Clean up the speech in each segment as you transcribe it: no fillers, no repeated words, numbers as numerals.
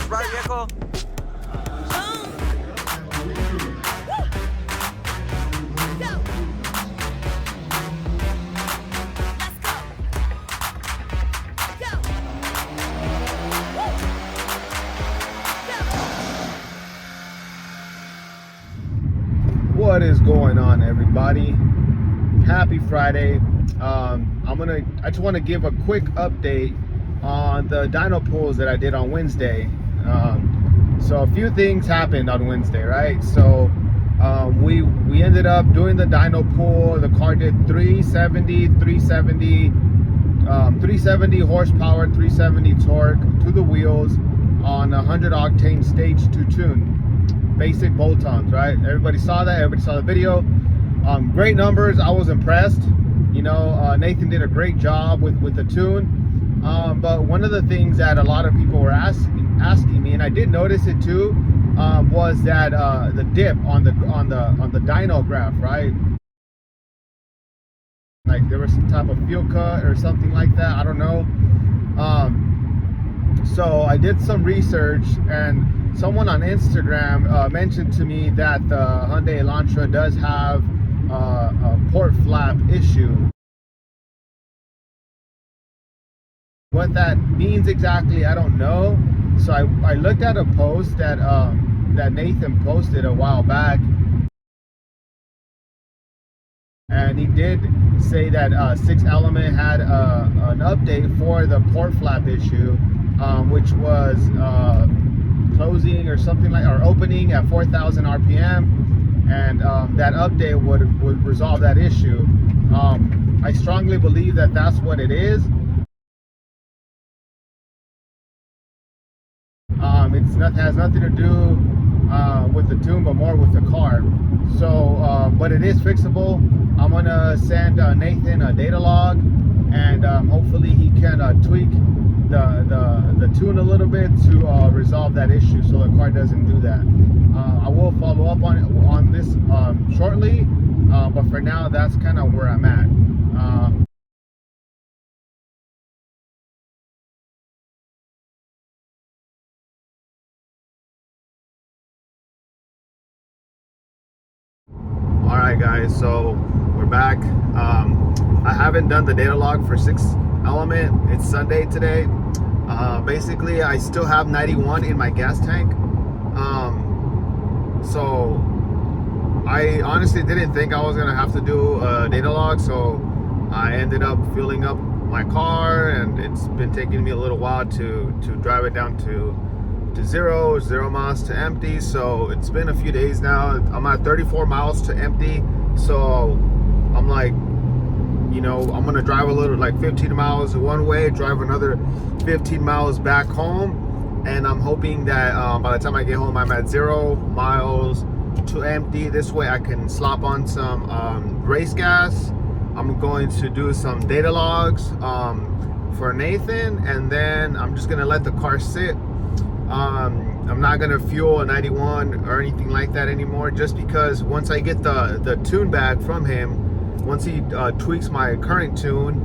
right, viejo? What is going on, everybody? Happy Friday. I just want to give a quick update on the dyno pulls that I did on Wednesday. So a few things happened on Wednesday, right? So we ended up doing the dyno pull. The car did 370 horsepower, 370 torque to the wheels on 100 octane stage 2 tune. Basic bolt-ons, right? Everybody saw that. Everybody saw the video. Great numbers. I was impressed. You know, Nathan did a great job with the tune. But one of the things that a lot of people were asking me, and I did notice it too, was that the dip on the dyno graph, right? Like there was some type of fuel cut or something like that. I don't know. So I did some research, and someone on Instagram mentioned to me that the Hyundai Elantra does have a port flap issue. What that means exactly, I don't know. So I looked at a post that that Nathan posted a while back, and he did say that 6 Element had an update for the port flap issue, which was closing or something like, or opening at 4,000 RPM, and that update would resolve that issue. I strongly believe that that's what it is. Has nothing to do with the tune, but more with the car. So, but it is fixable. I'm gonna send Nathan a data log, and hopefully he can tweak the tune a little bit to resolve that issue, so the car doesn't do that. I will follow up on this shortly, but for now, that's kind of where I'm at. Alright guys, so we're back. I haven't done the data log for 6 Element. It's Sunday today. Basically, I still have 91 in my gas tank. So I honestly didn't think I was gonna have to do a data log, so I ended up filling up my car, and it's been taking me a little while to drive it down to 0 miles to empty. So it's been a few days now. I'm at 34 miles to empty, so I'm like, you know, I'm gonna drive a little, like 15 miles one way, drive another 15 miles back home, and I'm hoping that by the time I get home I'm at 0 miles to empty. This way I can slop on some race gas. I'm going to do some data logs for Nathan, and then I'm just gonna let the car sit. I'm not gonna fuel a 91 or anything like that anymore, just because once I get the tune back from him, once he tweaks my current tune,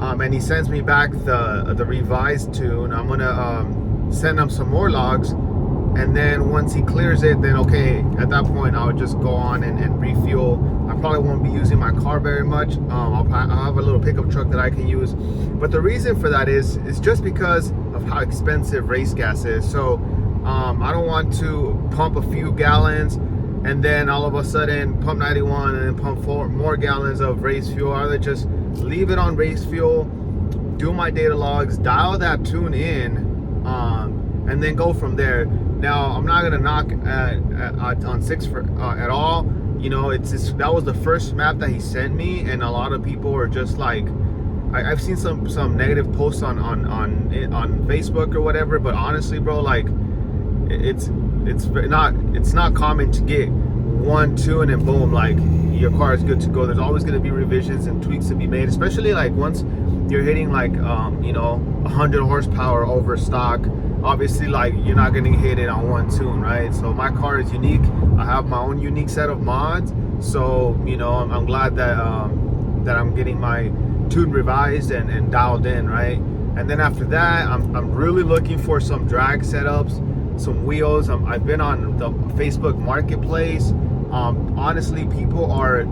and he sends me back the revised tune, I'm gonna send him some more logs, and then once he clears it, then okay, at that point I'll just go on and refuel. I probably won't be using my car very much. I'll have a little pickup truck that I can use, but the reason for that is just because of how expensive race gas is. So I don't want to pump a few gallons and then all of a sudden pump 91 and then pump 4 more gallons of race fuel. I'd rather just leave it on race fuel, do my data logs, dial that tune in, and then go from there. Now, I'm not gonna knock on 6 at all. You know, that was the first map that he sent me, and a lot of people are just like, I've seen some negative posts on Facebook or whatever, but honestly, bro, like it's not common to get one tune and boom, like your car is good to go. There's always going to be revisions and tweaks to be made, especially like once you're hitting like you know, 100 horsepower over stock. Obviously, like, you're not going to hit it on one tune, right? So my car is unique. I have my own unique set of mods, so you know, I'm glad that that I'm getting my tune revised and dialed in, right? And then after that, I'm really looking for some drag setups. some wheels. I've been on the Facebook Marketplace. Honestly, people are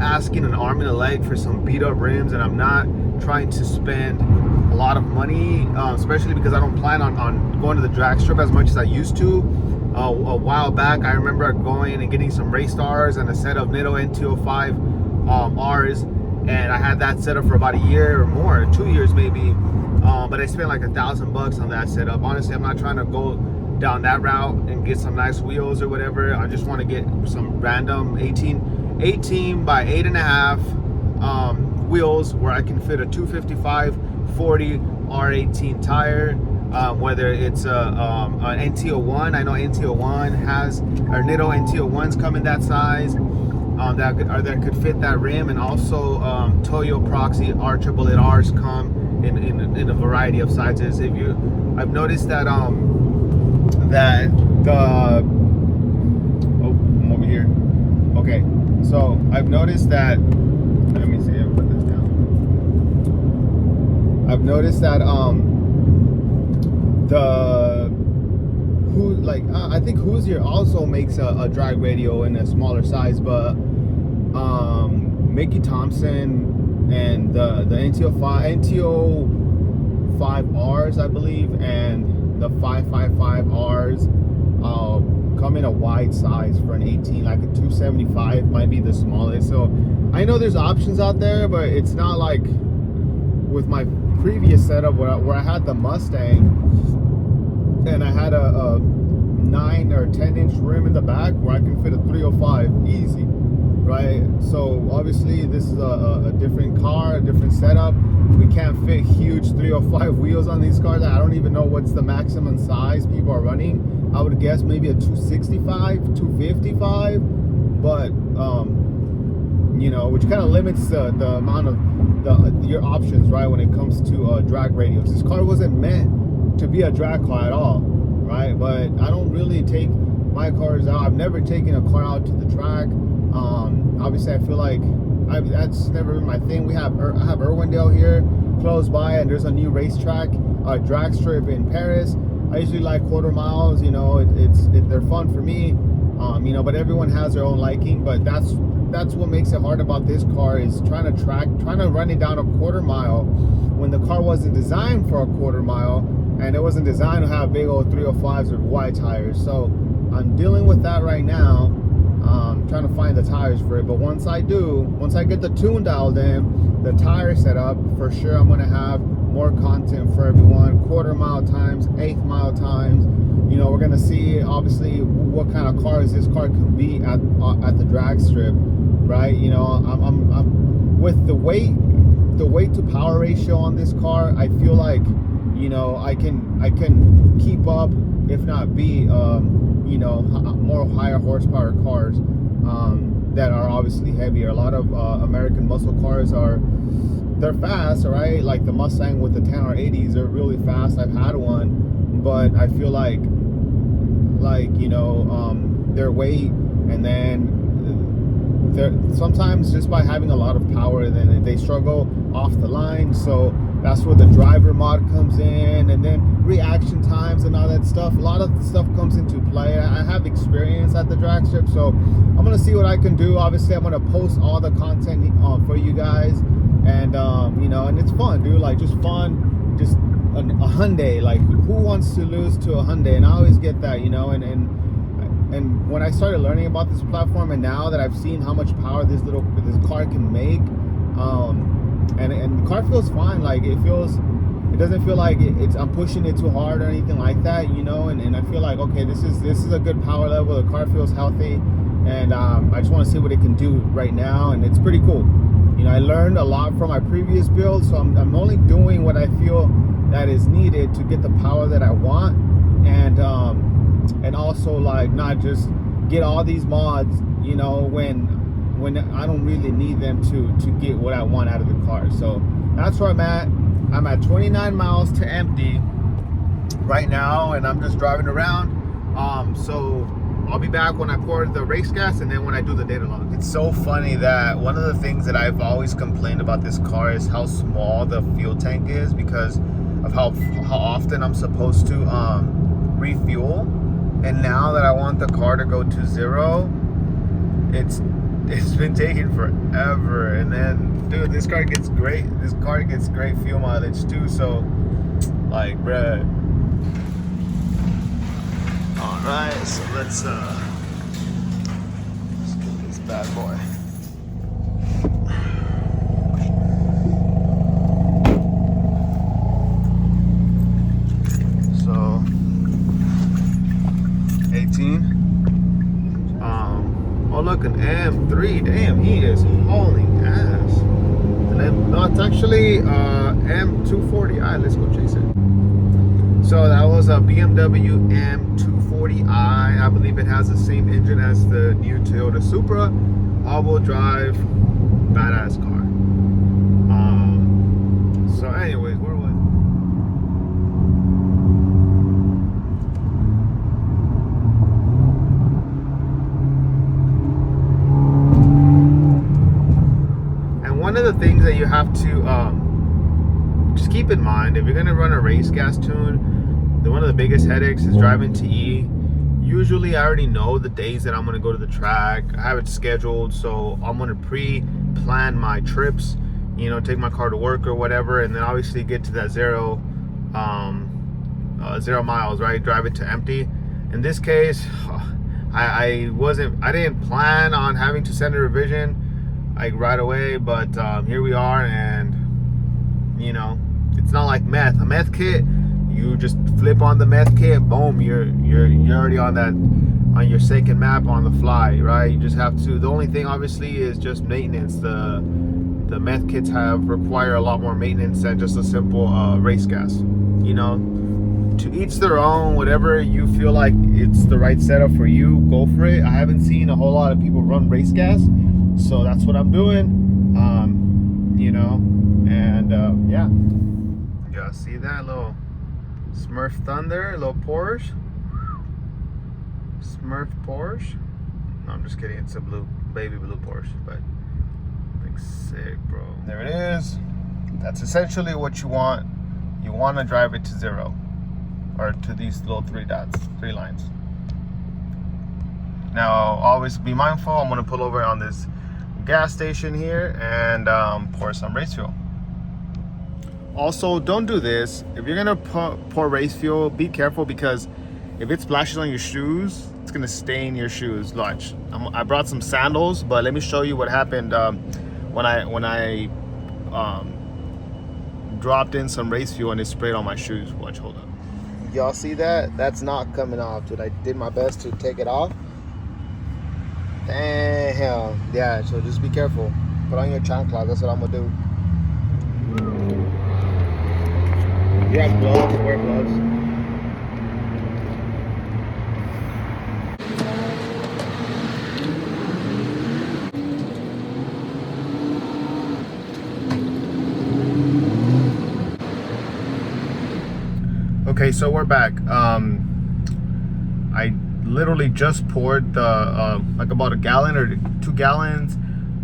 asking an arm and a leg for some beat up rims, and I'm not trying to spend a lot of money, especially because I don't plan on going to the drag strip as much as I used to. A while back, I remember going and getting some race stars and a set of Nitto NT05 Rs, and I had that set up for about a year or more, 2 years maybe. But I spent like $1,000 on that setup. Honestly, I'm not trying to go down that route and get some nice wheels or whatever. I just want to get some random 18 by 8.5 wheels where I can fit a 255 40 R18 tire, whether it's an NT01. I know NT01 has, or Nitto NT01s come in that size, that could fit that rim, and also Toyo Proxy R888Rs come in a variety of sizes. I've noticed that I'm over here. Okay, so I've noticed that. Let me see. I'll put this down. I've noticed that I think Hoosier also makes a drag radio in a smaller size, but Mickey Thompson and the NT05Rs, I believe, and the 555Rs come in a wide size for an 18. Like a 275 might be the smallest. So I know there's options out there, but it's not like with my previous setup where I had the Mustang and I had a 9 or 10 inch rim in the back where I can fit a 305 easy, right? So obviously this is a different car, a different setup. We can't fit huge 305 wheels on these cars. I don't even know what's the maximum size people are running. I would guess maybe a 265, 255, but which kind of limits the amount of your options, right, when it comes to drag radios. This car wasn't meant to be a drag car at all, right? But I don't really take my cars out. I've never taken a car out to the track. Obviously, I feel like that's never been my thing. I have Irwindale here close by, and there's a new racetrack, drag strip in Paris. I usually like quarter miles. They're fun for me. But everyone has their own liking. But that's what makes it hard about this car, is trying to run it down a quarter mile when the car wasn't designed for a quarter mile, and it wasn't designed to have big old 305s or wide tires. So I'm dealing with that right now. Trying to find the tires for it, but once I get the tune dialed in, the tire set up, for sure I'm going to have more content for everyone. Quarter mile times, eighth mile times. We're going to see obviously what kind of cars this car can be at the drag strip, right? I'm with the weight to power ratio on this car. I feel like I can keep up, if not be more higher horsepower cars that are obviously heavier. A lot of American muscle cars they're fast, right? Like the Mustang with the 10R80s, they're really fast. I've had one, but I feel like their weight, and then sometimes just by having a lot of power, then they struggle off the line. So that's where the driver mod comes in, and then reaction times and all that stuff. A lot of stuff comes into play. I have experience at the drag strip, so I'm gonna see what I can do. Obviously, I'm gonna post all the content for you guys, and and it's fun, dude. Like, just fun, just a Hyundai. Like, who wants to lose to a Hyundai? And I always get that, and when I started learning about this platform, and now that I've seen how much power this car can make, and the car feels fine. Like, it doesn't feel like I'm pushing it too hard or anything like that, and I feel like, okay, this is a good power level. The car feels healthy, and I just want to see what it can do right now, and it's pretty cool. I learned a lot from my previous build, so I'm only doing what I feel that is needed to get the power that I want, and also, like, not just get all these mods, when I don't really need them to get what I want out of the car. So that's where I'm at. I'm at 29 miles to empty right now, and I'm just driving around. So I'll be back when I pour the race gas, and then when I do the data log. It's so funny that one of the things that I've always complained about this car is how small the fuel tank is, because of how often I'm supposed to refuel, and now that I want the car to go to 0, it's been taking forever. And then, dude, this car gets great fuel mileage too. So, like, bruh. All right, so let's do this bad boy. So 18. Oh look, an M3. Damn, he is hauling ass. And then, no, it's actually M240. All right, let's go chase it. So that was a BMW M240i. I believe it has the same engine as the new Toyota Supra. All-wheel drive, badass car. So anyways, where was one of the things that you have to just keep in mind, if you're gonna run a race gas tune, one of the biggest headaches is driving to E. Usually I already know the days that I'm gonna go to the track. I have it scheduled, so I'm gonna pre-plan my trips, you know, take my car to work or whatever, and then obviously get to that 0 miles, right? Drive it to empty. In this case, I didn't plan on having to send a revision like right away, but here we are. And you know, it's not like a meth kit. You just flip on the meth kit, boom, you're already on your second map on the fly, right? You just have to, the only thing obviously is just maintenance. The meth kits require a lot more maintenance than just a simple race gas. You know, to each their own. Whatever you feel like it's the right setup for you, go for it. I haven't seen a whole lot of people run race gas, so that's what I'm doing. You know, and yeah, see that little Smurf Thunder, a little Porsche. Smurf Porsche. No, I'm just kidding. It's a baby blue Porsche, but like sick, bro. There it is. That's essentially what you want. You want to drive it to 0, or to these little 3 dots, 3 lines. Now, always be mindful. I'm gonna pull over on this gas station here and pour some race fuel. Also, don't do this. If you're gonna pour race fuel, be careful, because if it splashes on your shoes, it's gonna stain your shoes. Watch. I brought some sandals, but let me show you what happened when I dropped in some race fuel and it sprayed on my shoes. Watch, hold up. Y'all see that? That's not coming off, dude. I did my best to take it off. Damn. Yeah, so just be careful. Put on your chanclas. That's what I'm gonna do. You have gloves, wear gloves. Okay, so we're back. I literally just poured the like about a gallon or 2 gallons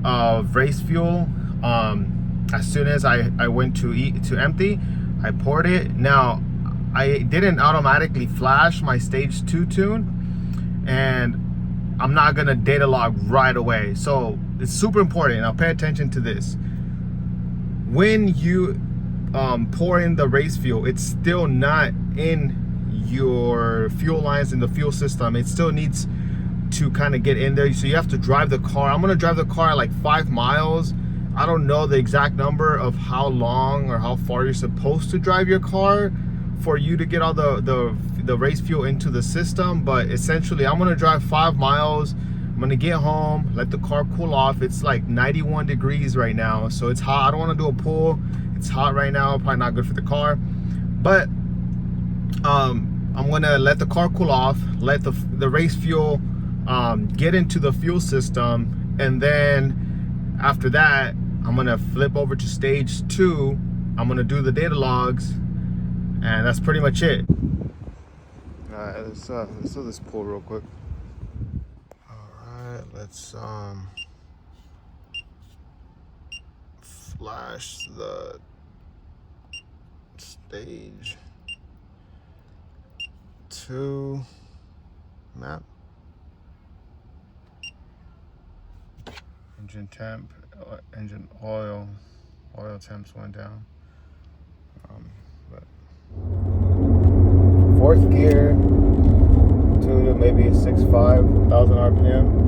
of race fuel. As soon as I went to empty, I poured it. Now, I didn't automatically flash my stage 2 tune, and I'm not gonna data log right away. So it's super important. Now pay attention to this. When you pour in the race fuel, it's still not in your fuel lines in the fuel system. It still needs to kind of get in there, so you have to drive the car. I'm gonna drive the car like 5 miles. I don't know the exact number of how long or how far you're supposed to drive your car for you to get all the race fuel into the system, but essentially I'm gonna drive 5 miles. I'm gonna get home, let the car cool off. It's like 91 degrees right now, so it's hot. I don't want to do a pull. It's hot right now, probably not good for the car, but I'm gonna let the car cool off, let the race fuel get into the fuel system, and then after that I'm gonna flip over to stage 2. I'm gonna do the data logs, and that's pretty much it. All right, let's do this pull real quick. All right, let's flash the stage 2. to map. Engine temp, engine oil temps went down. But fourth gear to maybe 6,500 RPM.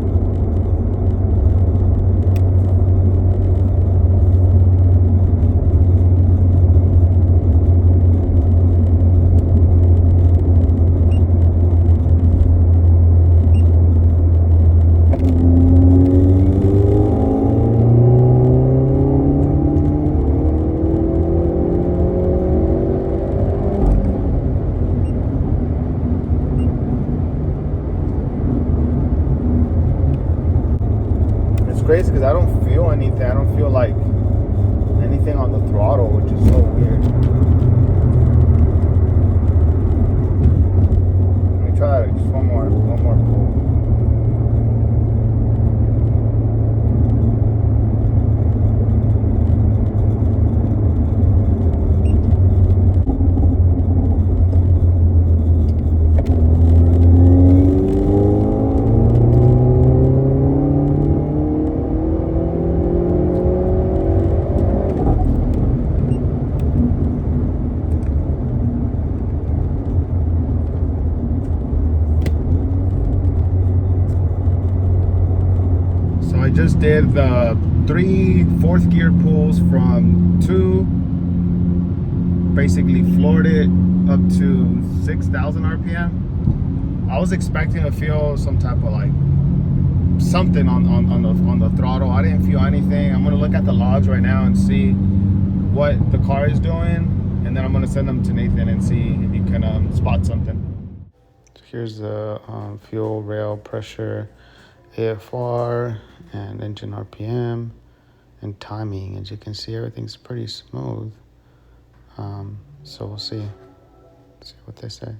Crazy because I don't feel anything. I don't feel like anything on the throttle, which is so weird. Let me try just one more pull. I just did the 3 fourth gear pulls from 2, basically floored it up to 6,000 RPM. I was expecting to feel some type of like something on the throttle. I didn't feel anything. I'm gonna look at the logs right now and see what the car is doing, and then I'm gonna send them to Nathan and see if he can spot something. So here's the fuel rail pressure, AFR, and engine RPM and timing. As you can see, everything's pretty smooth. So we'll see what they say.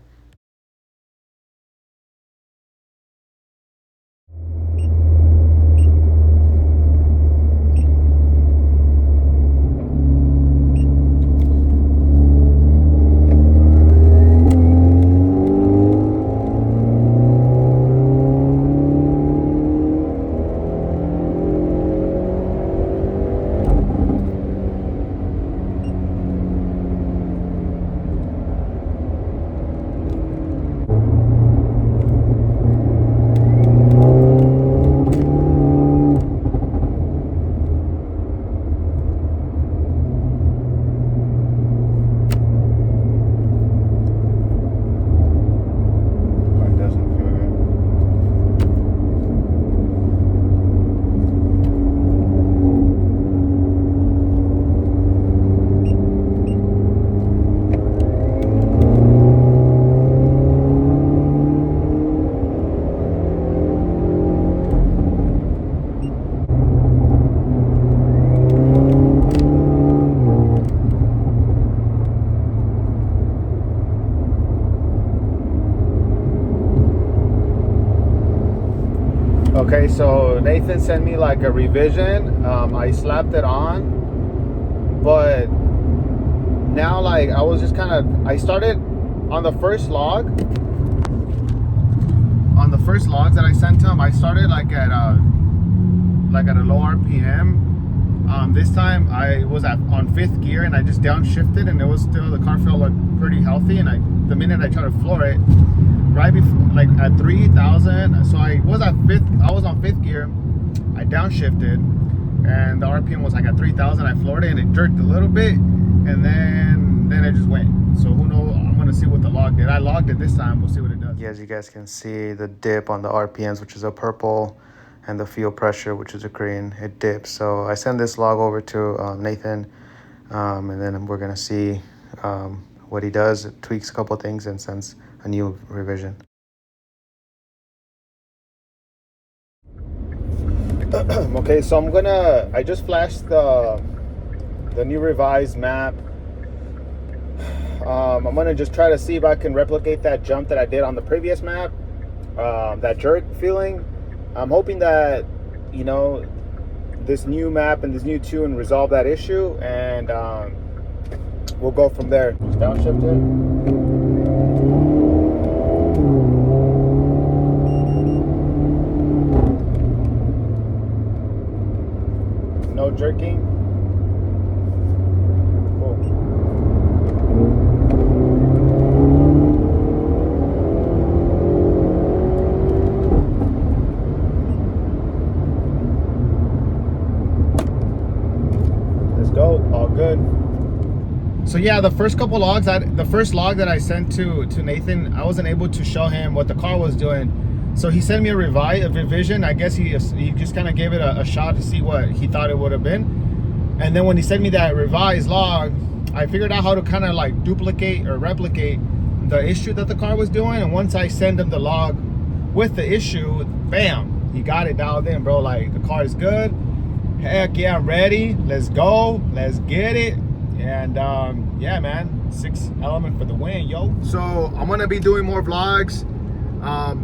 Okay, so Nathan sent me like a revision. I slapped it on, but now like I was just I started on the first log. On the first logs that I sent him, I started like at a low RPM. This time I was on 5th gear and I just downshifted, and it was still, the car felt like pretty healthy. And the minute I tried to floor it, right before, like at 3,000, so I was on 5th gear, I downshifted, and the RPM was like at 3,000. I floored it and it jerked a little bit, and then it just went. So who knows? I'm gonna see what the log did. I logged it this time. We'll see what it does. Yeah, as you guys can see, the dip on the RPMs, which is a purple, and the fuel pressure, which is a green, it dips. So I send this log over to Nathan, and then we're gonna see what he does. It tweaks a couple of things and sends a new revision. Okay, so I just flashed the new revised map. I'm gonna just try to see if I can replicate that jump that I did on the previous map, that jerk feeling. I'm hoping that, you know, this new map and this new tune resolve that issue, and we'll go from there. Just downshift it. jerking. Cool. Let's go. All good. So yeah, the first couple logs, the first log that I sent to Nathan, I wasn't able to show him what the car was doing. So he sent me a revision. I guess he just kind of gave it a shot to see what he thought it would have been. And then when he sent me that revised log, I figured out how to kind of like duplicate or replicate the issue that the car was doing. And once I send him the log with the issue, bam, he got it dialed in, bro. Like, the car is good. Heck yeah, I'm ready. Let's go. Let's get it. And yeah, man, 6 element for the win, yo. So I'm gonna be doing more vlogs.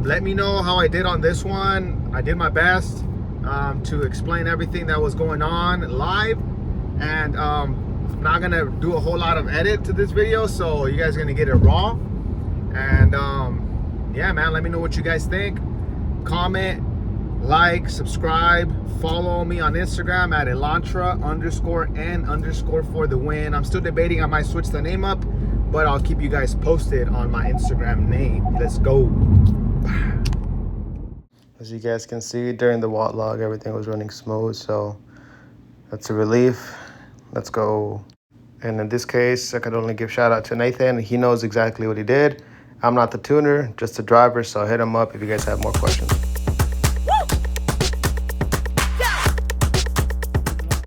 Let me know how I did on this one. I did my best to explain everything that was going on live, and I'm not gonna do a whole lot of edit to this video, so you guys are gonna get it raw. And yeah, man, let me know what you guys think. Comment, like, subscribe, follow me on Instagram at Elantra_N_ for the win. I'm still debating, I might switch the name up, but I'll keep you guys posted on my Instagram name. Let's go. As you guys can see, during the watt log, everything was running smooth, so that's a relief. Let's go. And in this case, I could only give shout out to Nathan. He knows exactly what he did. I'm not the tuner, just the driver, so hit him up if you guys have more questions.